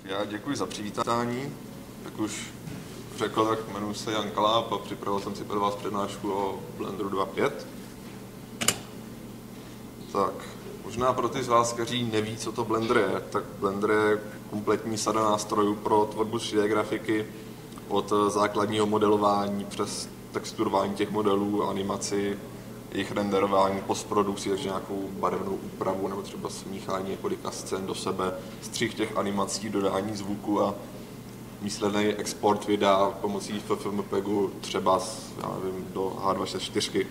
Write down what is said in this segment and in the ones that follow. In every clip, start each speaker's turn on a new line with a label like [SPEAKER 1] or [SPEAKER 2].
[SPEAKER 1] Já děkuji za přivítání. Jak už řekl, tak jmenuji se Jan Kaláp a připravil jsem si pro vás přednášku o Blenderu 2.5. Tak, možná pro ty z vás, kteří neví, co to Blender je, tak Blender je kompletní sada nástrojů pro tvorbu 3D grafiky od základního modelování přes texturování těch modelů, animaci, jejich renderování, postprodukci, takže nějakou barevnou úpravu nebo třeba smíchání několika scén do sebe, střih těch animací, dodání zvuku a výsledný export videa pomocí FFmpegu třeba já nevím, do H264.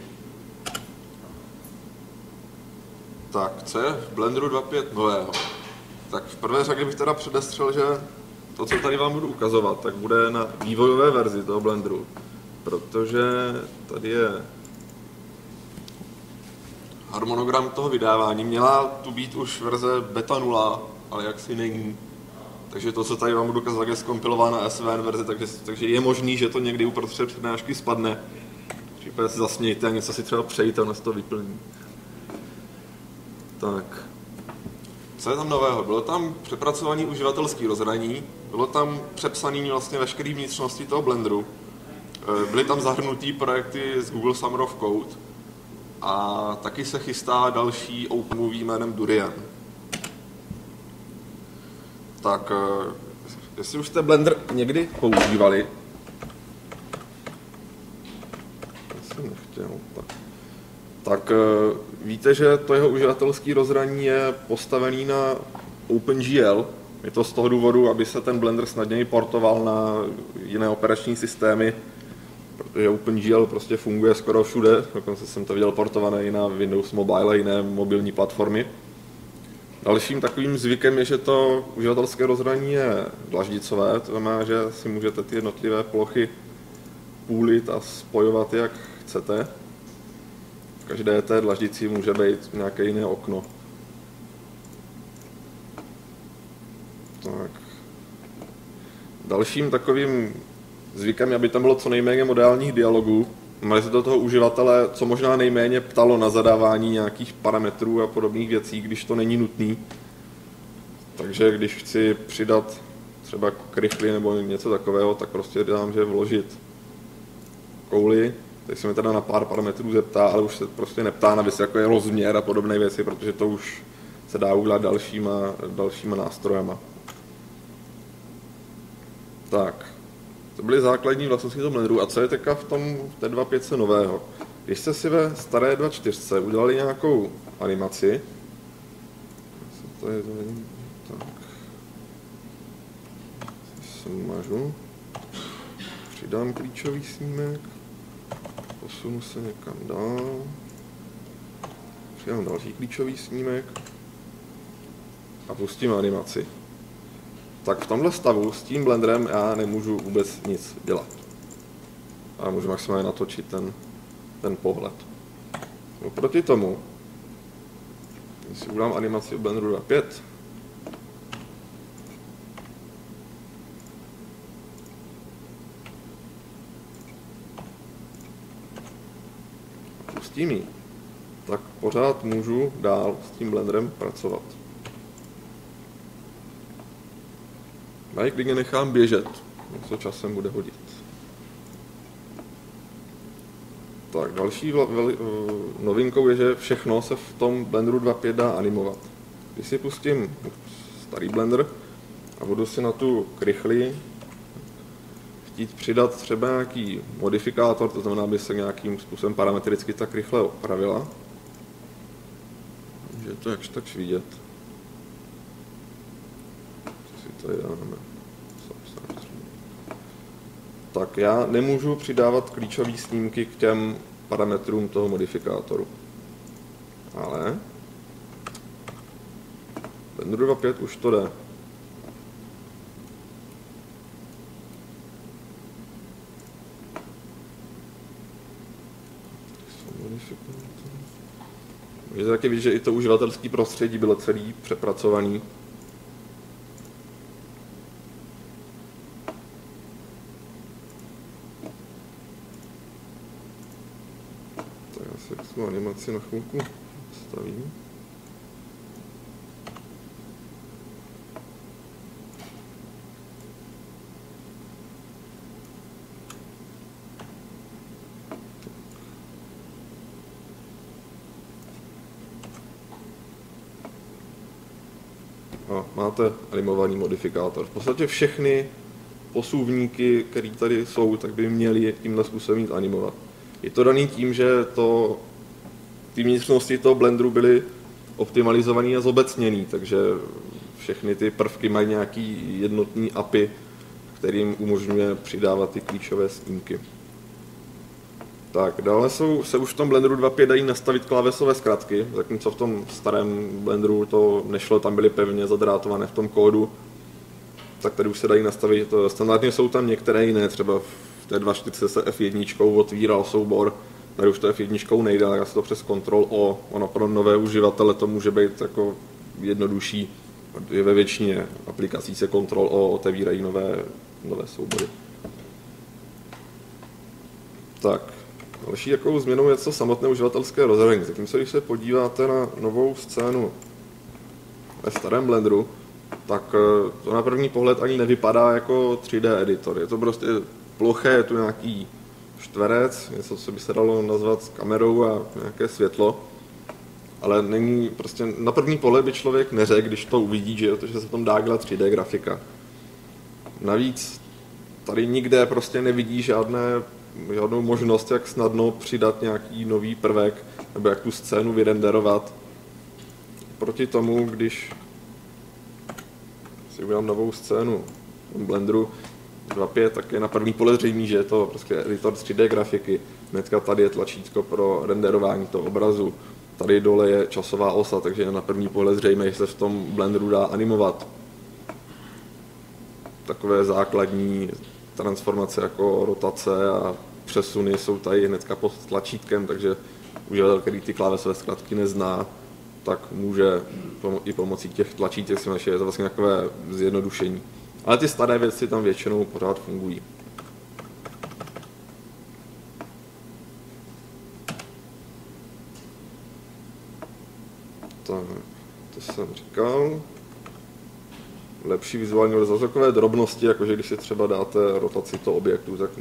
[SPEAKER 1] Tak, co je v Blenderu 2.5 nového? Tak v prvé řadě bych teda předestřel, že to, co tady vám budu ukazovat, tak bude na vývojové verzi toho Blenderu, protože tady je harmonogram toho vydávání. Měla tu být už verze beta 0, ale jaksi není. Takže to, co tady vám budu ukazovat, je zkompilována SVN verze, takže je možný, že to někdy uprostřed přednášky spadne. Případně se zasmějte a něco si třeba přejíte a ono se to vyplní. Tak. Co je tam nového? Bylo tam přepracovaný uživatelský rozhraní, bylo tam přepsaný vlastně veškerý vnitřnosti toho Blenderu, byly tam zahrnutý projekty z Google Summer of Code a taky se chystá další open movie jménem Durian. Tak, jestli už jste Blender někdy používali, tak víte, že to jeho uživatelský rozhraní je postavený na OpenGL. Je to z toho důvodu, aby se ten Blender snadněji portoval na jiné operační systémy, protože OpenGL prostě funguje skoro všude, dokonce jsem to viděl portované i na Windows Mobile a jiné mobilní platformy. Dalším takovým zvykem je, že to uživatelské rozhraní je dlaždicové, to znamená, že si můžete ty jednotlivé plochy půlit a spojovat, jak chcete. V každé té dlaždici může být nějaké jiné okno. Tak. Dalším takovým zvykem je, aby tam bylo co nejméně modálních dialogů. Měli se do toho uživatele co možná nejméně ptalo na zadávání nějakých parametrů a podobných věcí, když to není nutný. Takže když chci přidat třeba krychly nebo něco takového, tak prostě dám, že vložit kouli. Teď se mi teda na pár parametrů zeptá, ale už se prostě neptá na věci, jako je rozměr a podobné věci, protože to už se dá udělat dalšíma nástrojema. Tak. To byly základní vlastnosti toho Blenderu. A co je teďka v té 2.5 nového? Když jste si ve staré 2.4 udělali nějakou animaci, tak, smažu, přidám klíčový snímek, posunu se někam dál, přidám další klíčový snímek a pustím animaci. Tak v tomhle stavu s tím Blenderem já nemůžu vůbec nic dělat. A můžu maximálně natočit ten pohled. Oproti tomu, když si udělám animaci v Blenderu 2.5, a pustím ji, tak pořád můžu dál s tím Blenderem pracovat. Já ji klidně nechám běžet, co časem bude hodit. Tak, další novinkou je, že všechno se v tom Blenderu 2.5 dá animovat. Když si pustím starý Blender a budu si na tu krychli chtít přidat třeba nějaký modifikátor, to znamená, aby se nějakým způsobem parametricky ta krychle opravila, je to jakž tak vidět. Tady dáme. Tak já nemůžu přidávat klíčové snímky k těm parametrům toho modifikátoru. Ale Blender 2.5 už to jde. Můžete taky vidět, že i to uživatelské prostředí bylo celý přepracovaný. Tu animaci na chvilku stavím. a máte animovaný modifikátor. V podstatě všechny posuvníky, které tady jsou, tak by měly tímhle způsobem jít animovat. Je to daný tím, že ty vnitřnosti toho Blenderu byly optimalizovaný a zobecněný, takže všechny ty prvky mají nějaký jednotný API, kterým umožňuje přidávat ty klíčové snímky. Tak, dále se už v tom Blenderu 2.5 dají nastavit klávesové zkratky, zatímco v tom starém Blenderu to nešlo, tam byly pevně zadrátované v tom kódu, tak tady už se dají nastavit. Standardně jsou tam některé jiné, třeba v té 2.4 se F1 otvíral soubor, tady už to F1 nejde, ale se to přes Ctrl-O, ono pro nové uživatele to může být jako jednodušší, je ve většině aplikací se Ctrl-O otevírají nové soubory. Tak, další jakou změnou je to samotné uživatelské rozhraní. Zatímco když se podíváte na novou scénu ve starém Blenderu, tak to na první pohled ani nevypadá jako 3D editor. Je to prostě ploché, je tu nějaký čtverec, něco, co by se dalo nazvat s kamerou a nějaké světlo, ale není prostě, na první pohled by člověk neřekl, když to uvidí, že se v tom dá dělat 3D grafika. Navíc tady nikde prostě nevidí žádnou možnost, jak snadno přidat nějaký nový prvek, nebo jak tu scénu vyrenderovat. Proti tomu, když si udělám novou scénu v Blenderu 2.5, tak je na první pohled zřejmý, že je to prostě editor 3D grafiky. Hnedka tady je tlačítko pro renderování toho obrazu. Tady dole je časová osa, takže je na první pohled zřejmé, že se v tom Blenderu dá animovat. Takové základní transformace jako rotace a přesuny jsou tady hnedka pod tlačítkem, takže uživatel, který ty klávesové zkratky nezná, tak může i pomocí těch tlačítek si naše, je to vlastně takové zjednodušení. Ale ty staré věci tam většinou pořád fungují. Tak, to jsem říkal. Lepší vizuální za takové drobnosti, jakože když si třeba dáte rotaci toho objektu, tak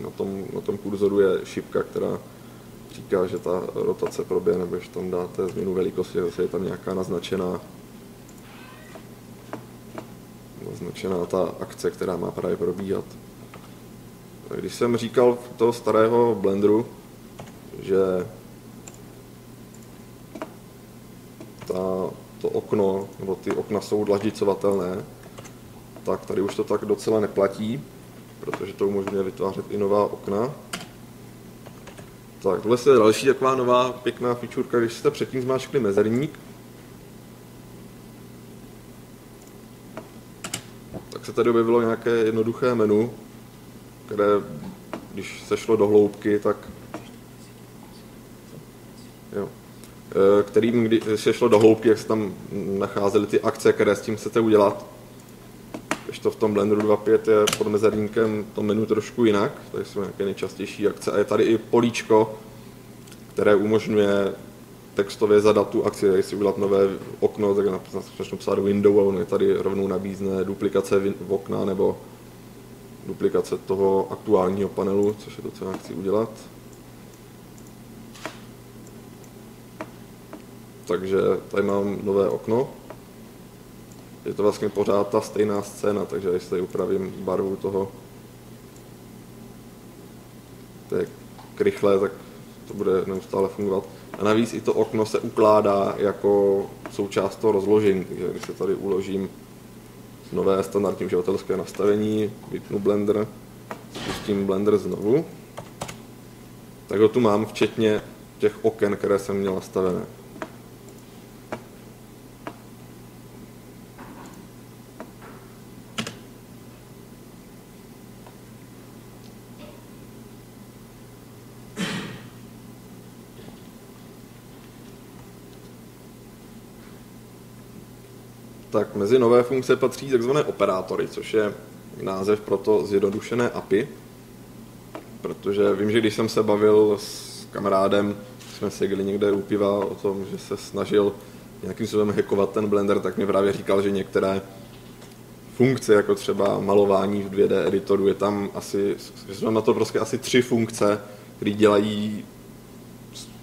[SPEAKER 1] na tom kurzoru je šipka, která říká, že ta rotace proběhne, nebo když tam dáte změnu velikosti, zase je tam nějaká naznačená ta akce, která má právě probíhat. Když jsem říkal toho starého Blenderu, že to okno, nebo ty okna jsou dlaždicovatelné, tak tady už to tak docela neplatí, protože to umožňuje vytvářet i nová okna. Tak, tohle je další taková nová pěkná featureka, když jste předtím zmáčkli mezerník, tak se tady objevilo nějaké jednoduché menu, které, když se šlo do hloubky, tak kterým, když se šlo do hloubky, jak se tam nacházely ty akce, které s tím chcete udělat. Když to v tom Blenderu 2.5 je pod mezerníkem to menu trošku jinak, tady jsou nějaké nejčastější akce a je tady i políčko, které umožňuje textově zadat tu akci, když si udělat nové okno, tak začnu psát window a ono je tady rovnou nabízne duplikace v okna nebo duplikace toho aktuálního panelu, což je to, co já chci udělat. Takže tady mám nové okno. Je to vlastně pořád ta stejná scéna, takže když tady upravím barvu toho té krychle, tak to bude neustále fungovat. A navíc i to okno se ukládá jako součást toho rozložení, takže když se tady uložím nové standardní uživatelské nastavení, vypnu Blender, spustím Blender znovu, tak ho tu mám včetně těch oken, které jsem měl nastavené. Tak mezi nové funkce patří tzv. Operátory, což je název pro to zjednodušené API, protože vím, že když jsem se bavil s kamarádem, jsme seděli někde u piva o tom, že se snažil nějakým způsobem hackovat ten Blender, tak mi právě říkal, že některé funkce, jako třeba malování v 2D editoru, je tam asi, že jsou na to prostě asi 3 funkce, které dělají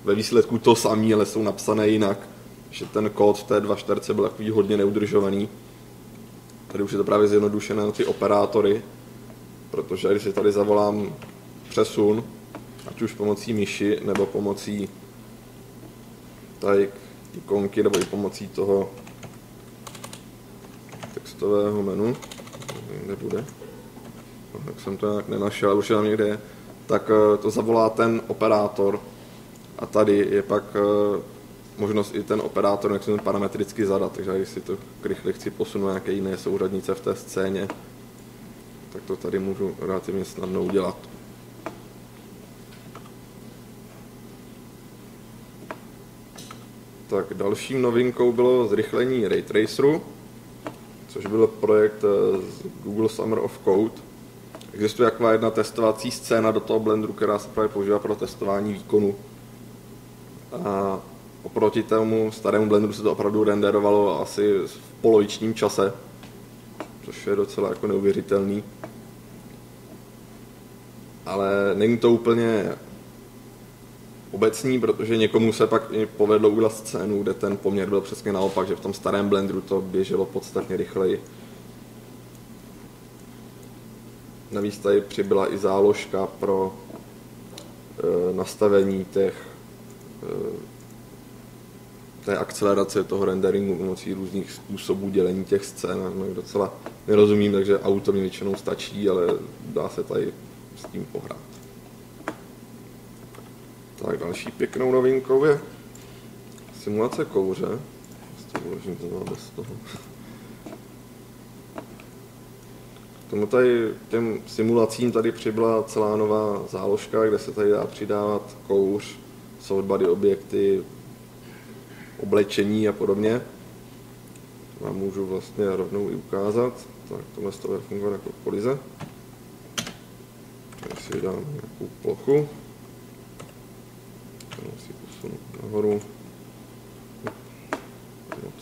[SPEAKER 1] ve výsledku to samé, ale jsou napsané jinak. Že ten kód v té 2.4 byl takový hodně neudržovaný. Tady už je to právě zjednodušené na ty operátory, protože když si tady zavolám přesun, ať už pomocí myši, nebo pomocí tady ikonky, nebo i pomocí toho textového menu, kde bude, no, tak jsem to nějak nenašel, ale už je tam někde je, tak to zavolá ten operátor a tady je pak možnost i ten operátor jak ten parametricky zadat, takže když si to rychle chci posunout nějaké jiné souřadnice v té scéně, tak to tady můžu relativně snadno udělat. Tak dalším novinkou bylo zrychlení Ray Traceru, což byl projekt z Google Summer of Code. Existuje taková jedna testovací scéna do toho Blenderu, která se právě používá pro testování výkonu. A oproti tomu starému Blenderu se to opravdu renderovalo asi v polovičním čase, což je docela jako neuvěřitelný. Ale není to úplně obecný, protože někomu se pak povedlo udělat scénu, kde ten poměr byl přesně naopak, že v tom starém Blenderu to běželo podstatně rychleji. Navíc tady přibyla i záložka pro nastavení té akcelerace toho renderingu pomocí různých způsobů dělení těch scén. No, docela nerozumím, takže auto mi většinou stačí, ale dá se tady s tím pohrát. Tak další pěknou novinkou je simulace kouře. To uložím to bez toho. Tomu tady těm simulacím tady přibyla celá nová záložka, kde se tady dá přidávat kouř, softbody objekty, oblečení a podobně. Vám můžu vlastně rovnou i ukázat. Tak tohle z toho bude fungovat jako kolize. Tady si dám nějakou plochu. Tady si posunu nahoru. Moc.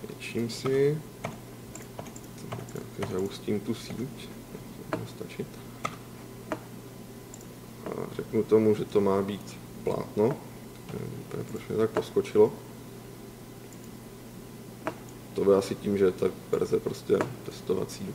[SPEAKER 1] Zvětším si. Tak zaustím tu síť. To bude stačit. A řeknu tomu, že to má být plátno. Proč mě tak poskočilo. To bude asi tím, že je ta verze prostě testovací.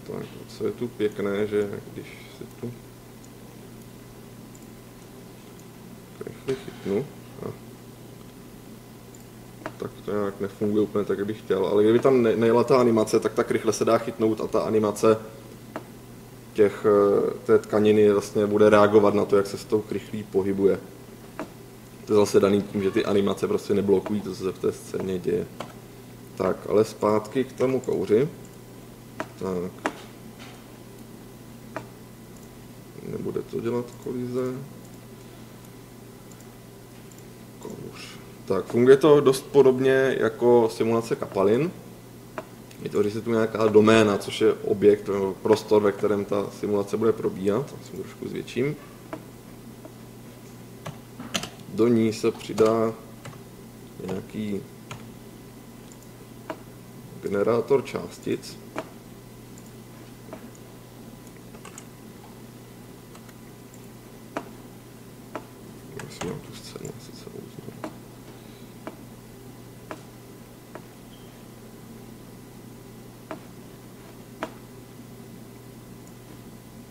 [SPEAKER 1] Tak, co je tu pěkné, že když si tu rychle chytnu, tak to nějak nefunguje úplně tak, jak bych chtěl, ale kdyby tam nejela ta animace, tak rychle se dá chytnout a ta animace té tkaniny vlastně bude reagovat na to, jak se s tou krychlí pohybuje. To je zase daný tím, že ty animace prostě neblokují to, co se v té scéně děje. Tak, ale zpátky k tomu kouři. Tak. Nebude to dělat kolize. Kouř. Tak, funguje to dost podobně jako simulace kapalin. Vytvoří se tu nějaká doména, což je objekt, prostor, ve kterém ta simulace bude probíhat. Já si trošku zvětším. Do ní se přidá nějaký generátor částic. Já mám tu scénu asi celou znovu.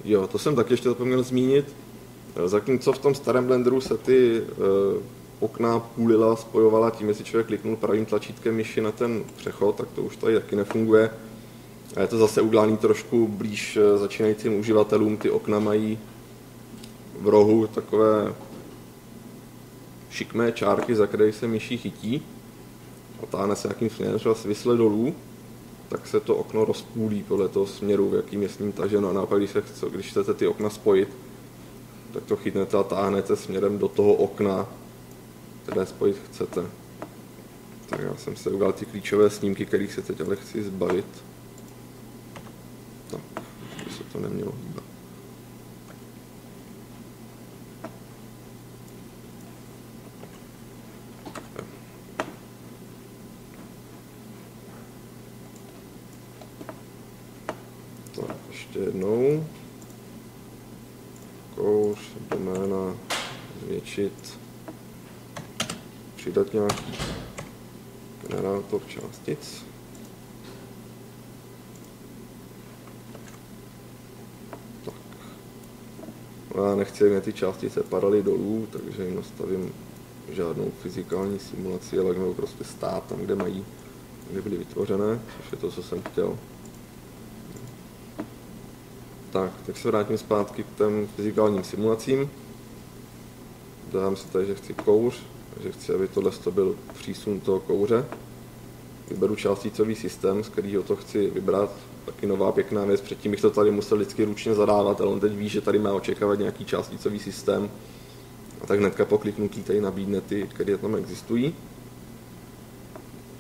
[SPEAKER 1] Jo, to jsem taky ještě zapomněl zmínit. Zatímco v tom starém Blenderu se ty okna půlila, spojovala tím, jestli člověk kliknul pravým tlačítkem myši na ten přechod, tak to už tady taky nefunguje. A je to zase udělané trošku blíž začínajícím uživatelům. Ty okna mají v rohu takové šikmé čárky, za které se myší chytí a táhne se nějakým směrem, třeba svisle dolů, tak se to okno rozpůlí podle toho směru, v jakým je s ním taženo. A naopak, když chcete ty okna spojit, tak to chytnete a táhnete směrem do toho okna, které spojit chcete. Tak já jsem se udělal ty klíčové snímky, kterých se teď ale chci zbavit. Tak, by se to nemělo hýbat. ještě jednou. Kouř, doména, zvětšit, přidat nějaký generátor částic. Tak. No já nechci, aby ty částice padaly dolů, takže jim nastavím žádnou fyzikální simulaci, ale měl prostě stát tam, kde mají, kde byly vytvořené, což je to, co jsem chtěl. Tak, teď se vrátím zpátky k těm fyzikálním simulacím. Dám si tady, že chci kouř, že chci, aby tohle byl přísun toho kouře. Vyberu částicový systém, z kterého to chci vybrat. Taky nová pěkná věc, předtím bych to tady musel vždycky ručně zadávat, ale on teď ví, že tady má očekávat nějaký částicový systém. A tak hnedka po kliknutí tady nabídne ty, které tam existují.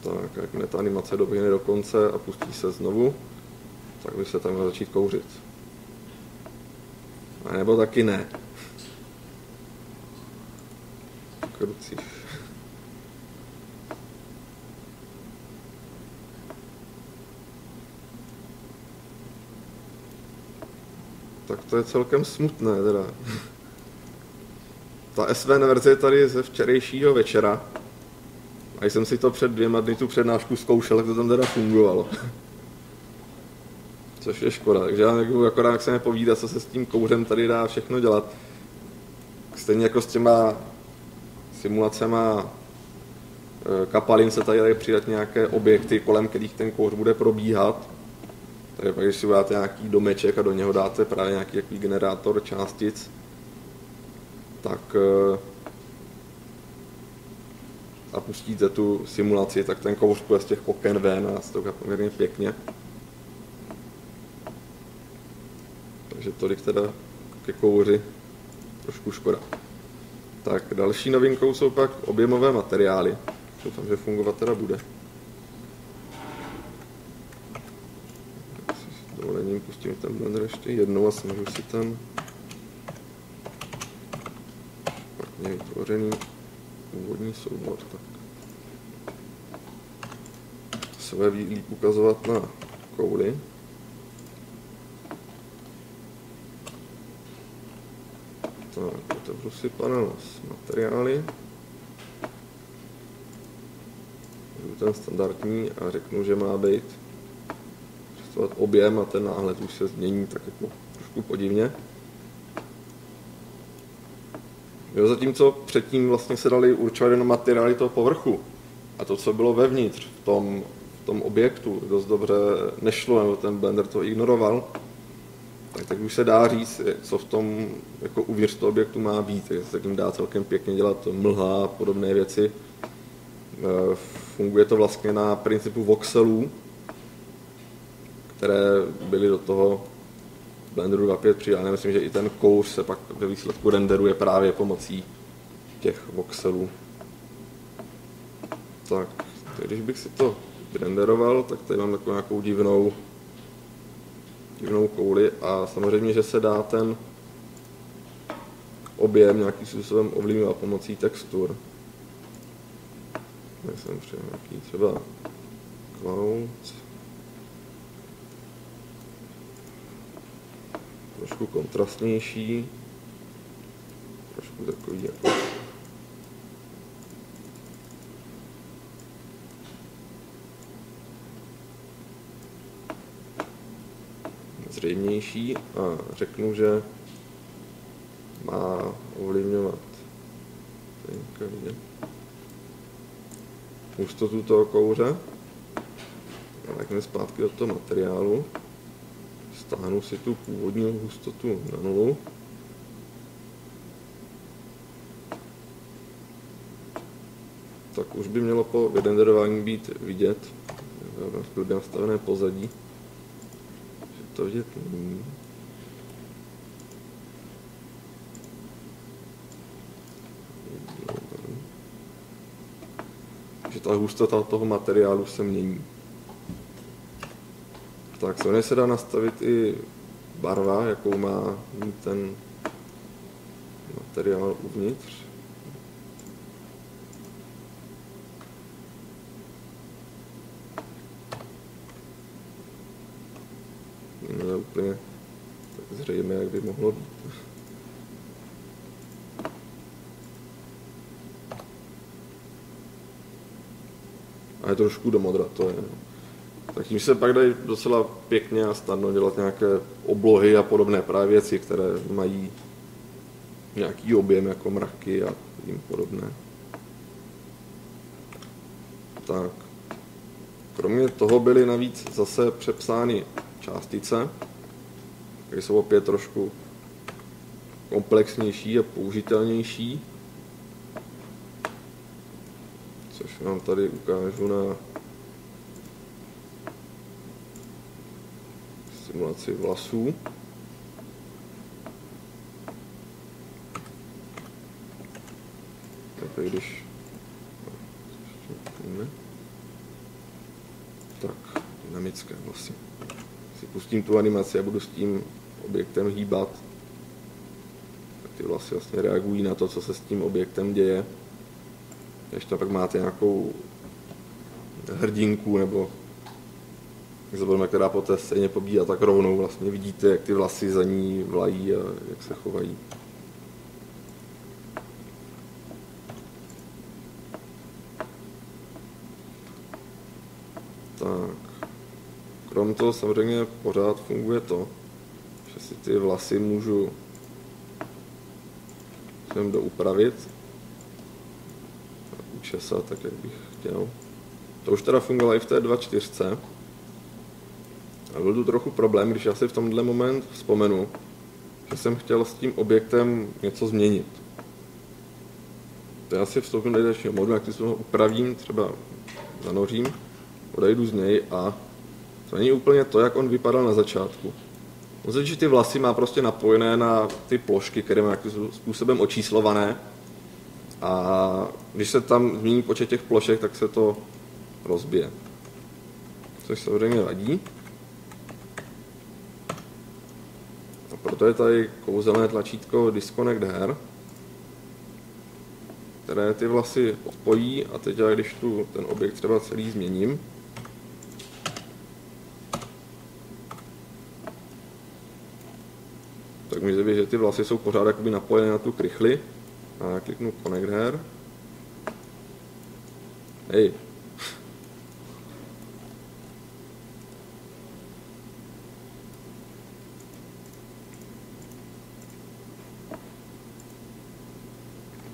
[SPEAKER 1] Tak, jakmile ta animace doběhne do konce a pustí se znovu, tak by se tam měl začít kouřit. A nebo taky ne. Krucích. Tak to je celkem smutné teda. Ta SV verze je tady ze včerejšího večera. A jsem si to před 2 dny tu přednášku zkoušel, jak to tam teda fungovalo. Což je škoda, takže já nebudu akorát, jak se nepovídat, co se s tím kouřem tady dá všechno dělat. Stejně jako s těma simulacema kapalin se tady dají přidat nějaké objekty, kolem kterých ten kouř bude probíhat. Takže pak, když si uděláte nějaký domeček a do něho dáte právě nějaký generátor částic, tak a pustíte tu simulaci, tak ten kouř půjde z těch oken ven a stouká poměrně pěkně. Takže tolik teda ke kouři, trošku škoda. Tak další novinkou jsou pak objemové materiály. Doufám, že fungovat teda bude. S dovolením pustím ten blender ještě jednou a smažu si ten špatně vytvořený úvodní soubor. Tak. To se bude líp ukazovat na kouli. Tak, otevřu si panel s materiály. Jdu ten standardní a řeknu, že má být představovat objem a ten náhled už se změní tak jako trošku podivně. Jo, zatímco předtím vlastně se dali určovat jenom materiály toho povrchu a to, co bylo vevnitř v tom objektu, dost dobře nešlo, nebo ten blender to ignoroval, tak už se dá říct, co v tom jako uvnitř toho objektu má být, takže se tím dá celkem pěkně dělat mlha a podobné věci. Funguje to vlastně na principu voxelů, které byly do toho Blenderu 2.5 přidány. Myslím, že i ten kouř se pak ve výsledku renderuje právě pomocí těch voxelů. Tak, když bych si to renderoval, tak tady mám takovou nějakou divnou kouli a samozřejmě, že se dá ten objem nějakým způsobem ovlivňovat pomocí textur. Já jsem přijel nějaký třeba cloud. Trošku kontrastnější. Trošku takový jako zřejmější a řeknu, že má ovlivňovat hustotu toho kouře. A takhle zpátky do toho materiálu. Stáhnu si tu původní hustotu na nulu. Tak už by mělo po vyrenderování být vidět. Mám nastavené pozadí. Že to vidět není. Že ta hustota toho materiálu se mění. Tak samozřejmě se dá nastavit i barva, jakou má ten materiál uvnitř. Je úplně by mohlo být. A je trošku do modra, to je. Tak tím se pak dají docela pěkně a snadno dělat nějaké oblohy a podobné právě věci, které mají nějaký objem jako mraky a tím podobné. Tak. Kromě toho byly navíc zase přepsány částice, které jsou opět trošku komplexnější a použitelnější. Což vám tady ukážu na simulaci vlasů. Tak když tak, dynamické vlasy. Si pustím tu animaci a budu s tím objektem hýbat. Tak ty vlasy vlastně reagují na to, co se s tím objektem děje. Ještě pak máte nějakou hrdinku nebo zabudeme, která po té scéně pobíhá, tak rovnou vlastně vidíte, jak ty vlasy za ní vlají a jak se chovají. Tak. Krom toho samozřejmě pořád funguje to, že si ty vlasy můžu sem doupravit a učesat tak, jak bych chtěl. To už teda fungovalo i v té 2.4. A byl tu trochu problém, když já si v tomhle moment vzpomenu, že jsem chtěl s tím objektem něco změnit. To já si vstoupím do dalšího modu, jak si ho upravím, třeba zanořím, odejdu z něj a to není úplně to, jak on vypadal na začátku. Musím, že ty vlasy má prostě napojené na ty plošky, které má nějakým způsobem očíslované. A když se tam změní počet těch plošek, tak se to rozbije. Což samozřejmě vadí. A proto je tady kouzelné tlačítko Disconnect Hair, které ty vlasy odpojí a teď já, když tu ten objekt třeba celý změním, tak mi zjeví, že ty vlasy jsou pořád jakoby napojené na tu krychli. A já kliknu Connect Hair. Hej.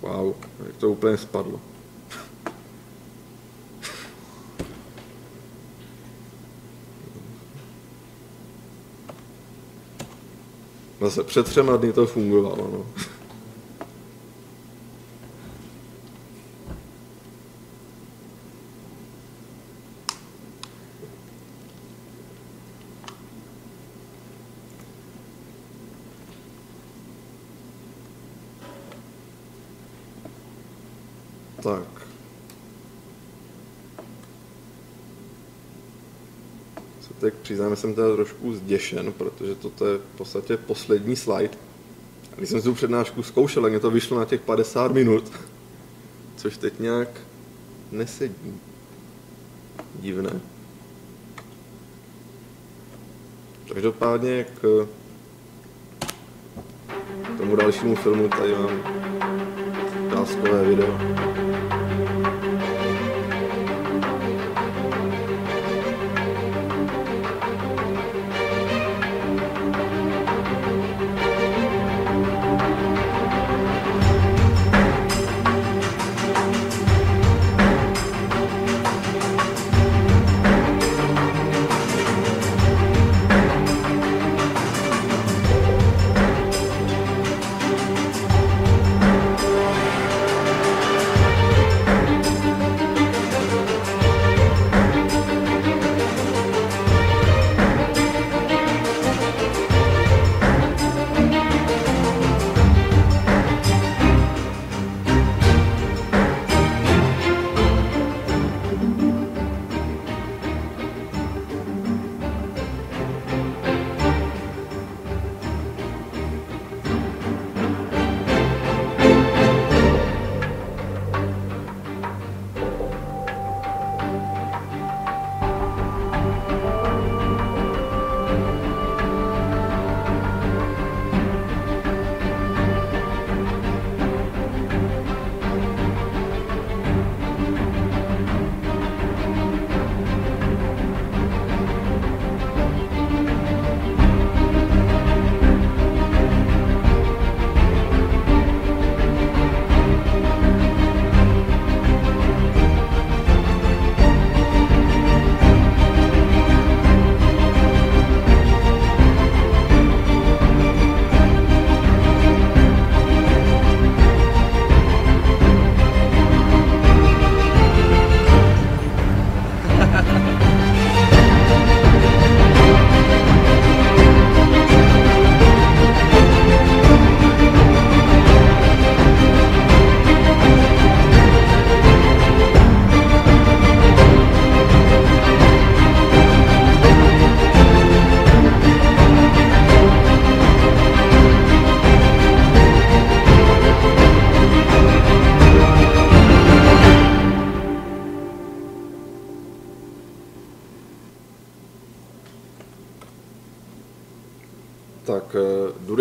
[SPEAKER 1] Wow, jak to úplně spadlo. Zase před 3 dny to fungovalo, no. Tak. Se teď přiznám, jsem teda trošku zděšen, protože toto je v podstatě poslední slide. A když jsem si tu přednášku zkoušel, tak mě to vyšlo na těch 50 minut, což teď nějak nesedí. Divné. Každopádně k tomu dalšímu filmu tady mám ukázkové video.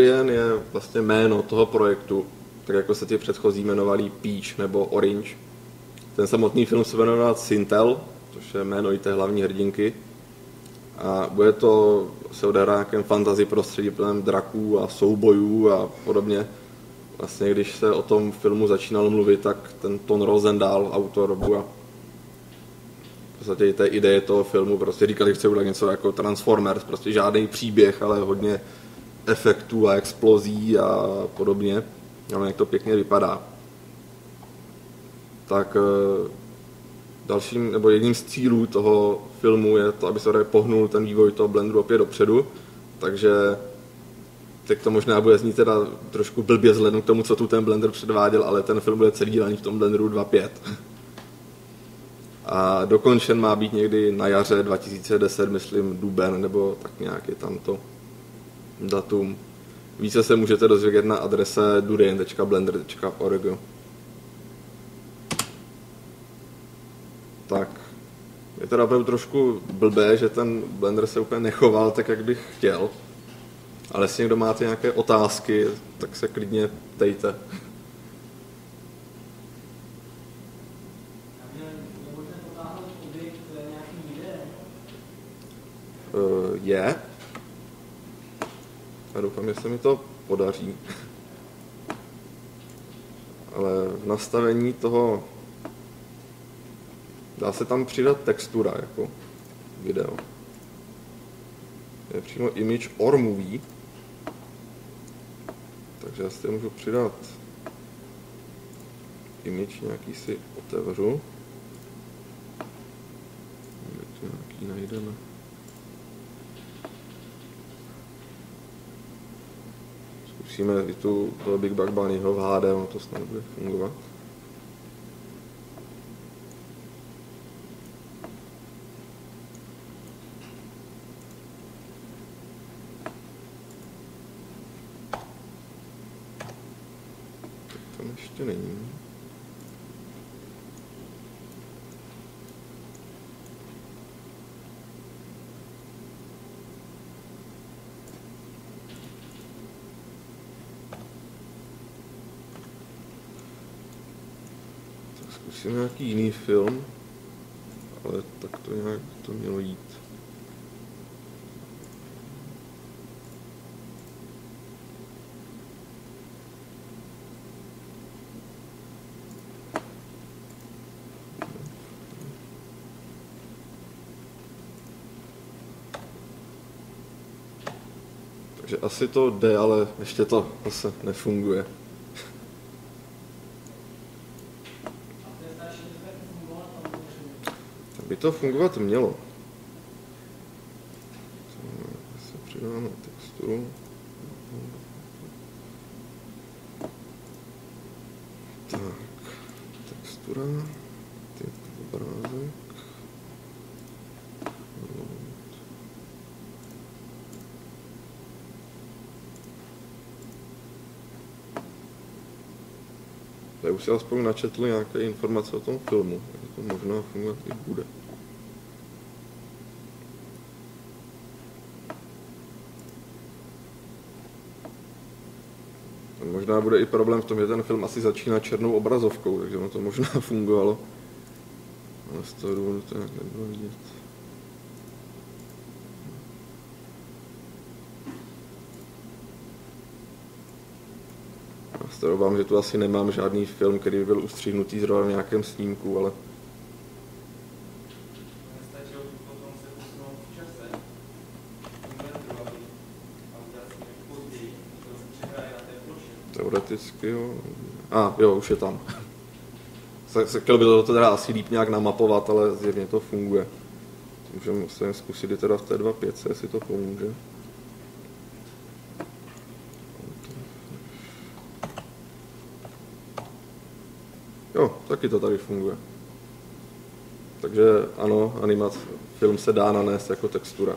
[SPEAKER 1] Durian je vlastně jméno toho projektu, tak jako se ti předchozí jmenovali Peach nebo Orange. Ten samotný film se jmenuje Sintel, což je jméno i té hlavní hrdinky. A bude to se odehrát nějakém fantasy prostředí plném draků a soubojů a podobně. Vlastně když se o tom filmu začínalo mluvit, tak ten Ton Rosendahl, autor Bua, v podstatě té ideje toho filmu prostě říkali, že chce udělat něco jako Transformers, prostě žádný příběh, ale hodně efektů a explozí a podobně. Ale jak to pěkně vypadá. Tak dalším, nebo jedním z cílů toho filmu je to, aby se pohnul ten vývoj toho blenderu opět dopředu, takže teď to možná bude znít teda trošku blbě vzhledem k tomu, co tu ten blender předváděl, ale ten film bude celý dělaný v tom blenderu 2.5. A dokončen má být někdy na jaře 2010, myslím duben, nebo tak nějak je tam to datum. Více se můžete dozvědět na adrese durian.blender.org. Tak, je teda opravdu trošku blbé, že ten blender se úplně nechoval tak, jak bych chtěl. Ale jestli někdo máte nějaké otázky, tak se klidně ptejte. Je. Já doufám, že se mi to podaří. Ale v nastavení toho dá se tam přidat textura jako video. Je přímo image or movie. Takže já si můžu přidat image, nějaký si otevřu. Kde to nějaký najdeme. Zkusíme i tu Big Buck Bunnyho v HD, ono to snad bude fungovat. Tak tam ještě není. Zkusím nějaký jiný film, ale tak to nějak to mělo jít. Takže asi to jde, ale ještě to zase nefunguje. By to fungovat mělo. Se přidáme texturu. Tak, textura, typ obrázek. Já už si aspoň načetl nějaké informace o tom filmu, takže to možná fungovat i bude. Možná bude i problém v tom, že ten film asi začíná černou obrazovkou, takže ono to možná fungovalo. Ale z toho důvodu to nějak nebylo vidět. Já se obávám, že tu asi nemám žádný film, který by byl ustřihnutý zrovna v nějakém snímku, ale... Teoreticky, jo. Jo, už je tam. Chtěl by to teda asi líp nějak namapovat, ale zjevně to funguje. Můžeme se zkusit i teda v té 2.5, jestli to pomůže. Jo, taky to tady funguje. Takže ano, film se dá nanést jako textura.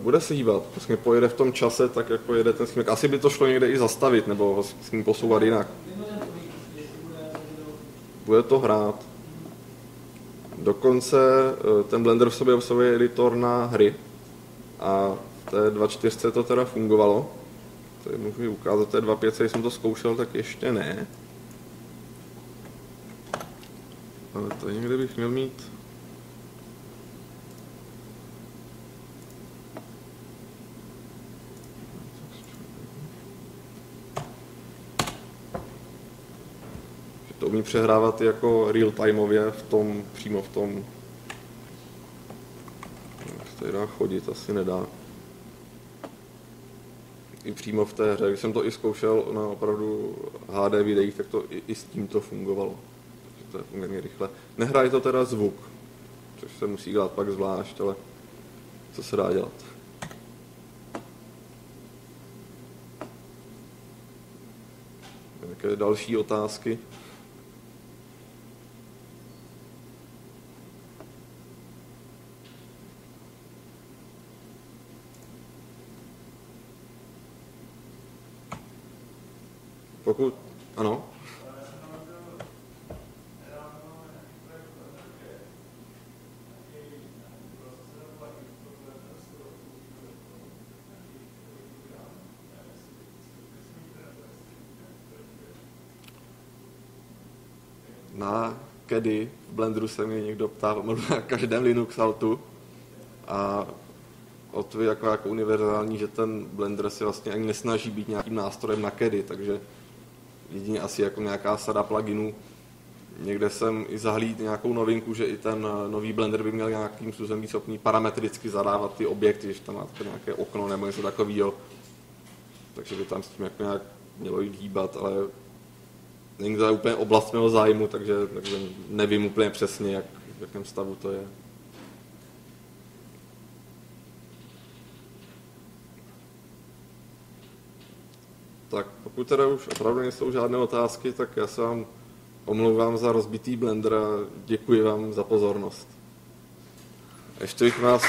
[SPEAKER 1] Bude se hýbat, vlastně pojede v tom čase tak, jako jede ten snímek. Asi by to šlo někde i zastavit, nebo ho s ním posouvat jinak. Bude to hrát. Dokonce ten Blender v sobě obsahuje editor na hry a v té 2.4 to teda fungovalo. Tady můžu ji ukázat, té 2.5 jsem to zkoušel, tak ještě ne. Ale tady někde bych měl mít. Že to umí přehrávat jako real-timeově přímo v tom. Tady dá chodit, asi nedá. I přímo v té hře, když jsem to i zkoušel na opravdu HD videích, tak to i s tím to fungovalo. Takže to je poměrně rychle. Nehraje to teda zvuk, což se musí dělat pak zvlášť, ale co se dá dělat. Jaké další otázky? Pokud... Ano? Na kedy v Blenderu se mě někdo ptá na každém Linux altu a odpověď jako univerzální, že ten Blender se vlastně ani nesnaží být nějakým nástrojem na kedy, takže jedině asi jako nějaká sada pluginů. Někde jsem i zahlídl nějakou novinku, že i ten nový Blender by měl nějakým způsobem být schopný parametricky zadávat ty objekty, když tam máte nějaké okno nebo něco takového. Takže by tam s tím jako nějak mělo jít hýbat, ale není to úplně oblast mého zájmu, takže nevím úplně přesně, v jakém stavu to je. Tak pokud teda už opravdu nejsou žádné otázky, tak já se vám omlouvám za rozbitý Blender a děkuji vám za pozornost. Ještě bych vás